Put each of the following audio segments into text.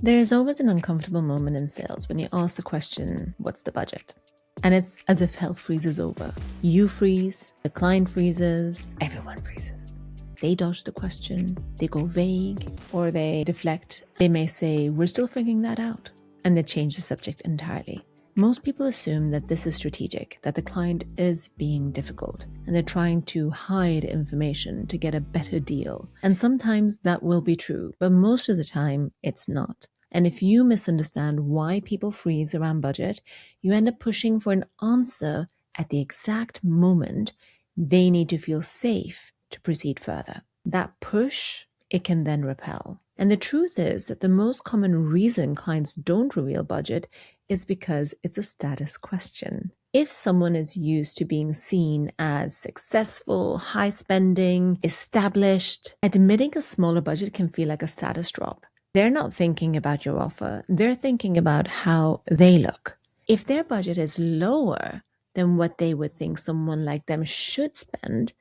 There is always an uncomfortable moment in sales when you ask the question, what's the budget? And it's as if hell freezes over. You freeze, the client freezes, everyone freezes. They dodge the question, they go vague, or they deflect. They may say, we're still figuring that out. And they change the subject entirely. Most people assume that this is strategic, that the client is being difficult, and they're trying to hide information to get a better deal. And sometimes that will be true, but most of the time it's not. And if you misunderstand why people freeze around budget, you end up pushing for an answer at the exact moment they need to feel safe to proceed further. That push, it can then repel. And the truth is that the most common reason clients don't reveal budget is because it's a status question. If someone is used to being seen as successful, high spending, established, admitting a smaller budget can feel like a status drop. They're not thinking about your offer. They're thinking about how they look. If their budget is lower than what they would think someone like them should spend,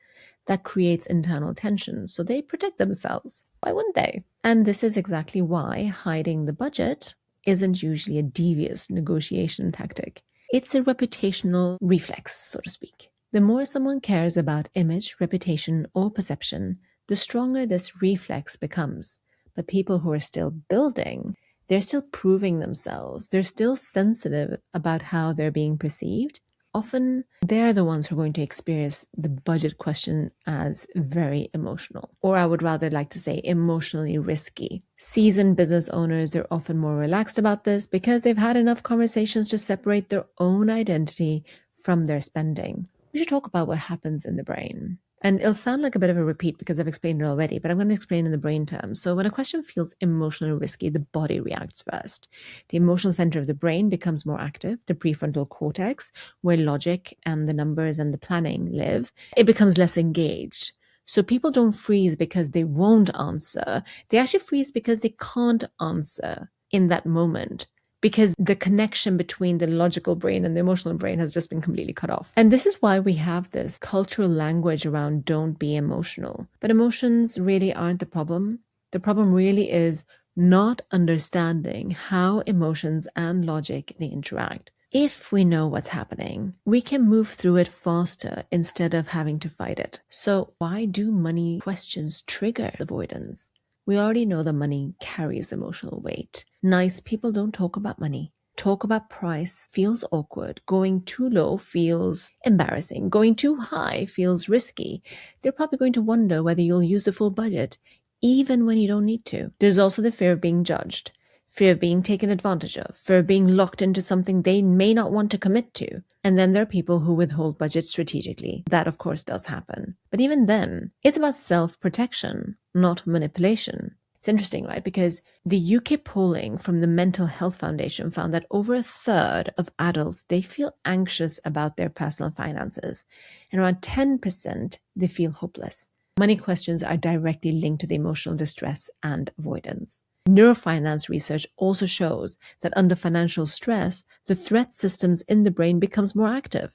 that creates internal tension. So they protect themselves. Why wouldn't they? And this is exactly why hiding the budget isn't usually a devious negotiation tactic. It's a reputational reflex, so to speak. The more someone cares about image, reputation, or perception, the stronger this reflex becomes. But people who are still building, they're still proving themselves. They're still sensitive about how they're being perceived. Often they're the ones who are going to experience the budget question as very emotional, or I would rather like to say emotionally risky. Seasoned business owners, they're often more relaxed about this because they've had enough conversations to separate their own identity from their spending. We should talk about what happens in the brain. And it'll sound like a bit of a repeat because I've explained it already, but I'm going to explain in the brain terms. So when a question feels emotionally risky, the body reacts first. The emotional center of the brain becomes more active, the prefrontal cortex, where logic and the numbers and the planning live, it becomes less engaged. So people don't freeze because they won't answer. They actually freeze because they can't answer in that moment, because the connection between the logical brain and the emotional brain has just been completely cut off. And this is why we have this cultural language around don't be emotional. But emotions really aren't the problem. The problem really is not understanding how emotions and logic they interact. If we know what's happening, we can move through it faster instead of having to fight it. So why do money questions trigger avoidance? We already know that money carries emotional weight. Nice people don't talk about money. Talk about price feels awkward. Going too low feels embarrassing. Going too high feels risky. They're probably going to wonder whether you'll use the full budget, even when you don't need to. There's also the fear of being judged, fear of being taken advantage of, fear of being locked into something they may not want to commit to. And then there are people who withhold budgets strategically. That, of course, does happen. But even then, it's about self-protection, not manipulation. It's interesting, right? Because the UK polling from the Mental Health Foundation found that over a third of adults, they feel anxious about their personal finances. And around 10%, they feel hopeless. Money questions are directly linked to the emotional distress and avoidance. Neurofinance research also shows that under financial stress, the threat systems in the brain becomes more active,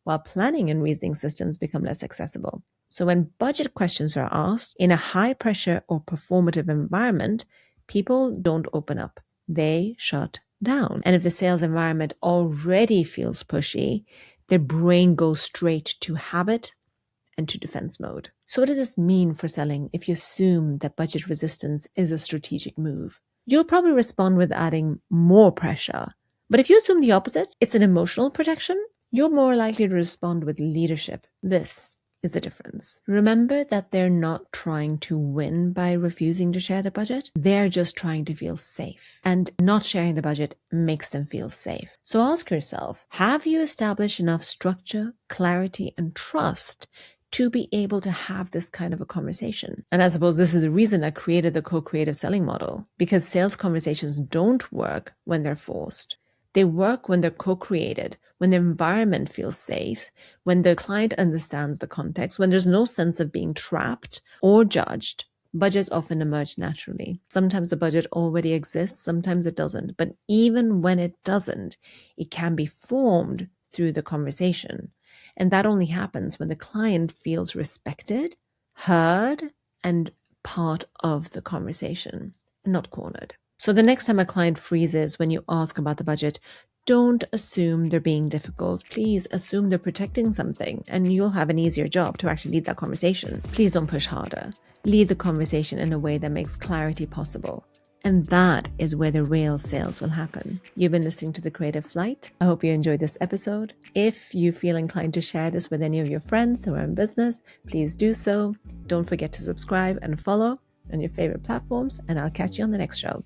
while planning and reasoning systems become less accessible. So when budget questions are asked in a high-pressure or performative environment, people don't open up. They shut down. And if the sales environment already feels pushy, their brain goes straight to habit and to defense mode. So what does this mean for selling if you assume that budget resistance is a strategic move? You'll probably respond with adding more pressure. But if you assume the opposite, it's an emotional protection, you're more likely to respond with leadership. This is the difference. Remember that they're not trying to win by refusing to share the budget. They're just trying to feel safe. And not sharing the budget makes them feel safe. So ask yourself, have you established enough structure, clarity, and trust to be able to have this kind of a conversation? And I suppose this is the reason I created the co-creative selling model, because sales conversations don't work when they're forced. They work when they're co-created, when the environment feels safe, when the client understands the context, when there's no sense of being trapped or judged. Budgets often emerge naturally. Sometimes the budget already exists, sometimes it doesn't. But even when it doesn't, it can be formed through the conversation. And that only happens when the client feels respected, heard, and part of the conversation, and not cornered. So the next time a client freezes when you ask about the budget, don't assume they're being difficult. Please assume they're protecting something, and you'll have an easier job to actually lead that conversation. Please don't push harder. Lead the conversation in a way that makes clarity possible. And that is where the real sales will happen. You've been listening to The Creative Flight. I hope you enjoyed this episode. If you feel inclined to share this with any of your friends who are in business, please do so. Don't forget to subscribe and follow on your favorite platforms, and I'll catch you on the next show.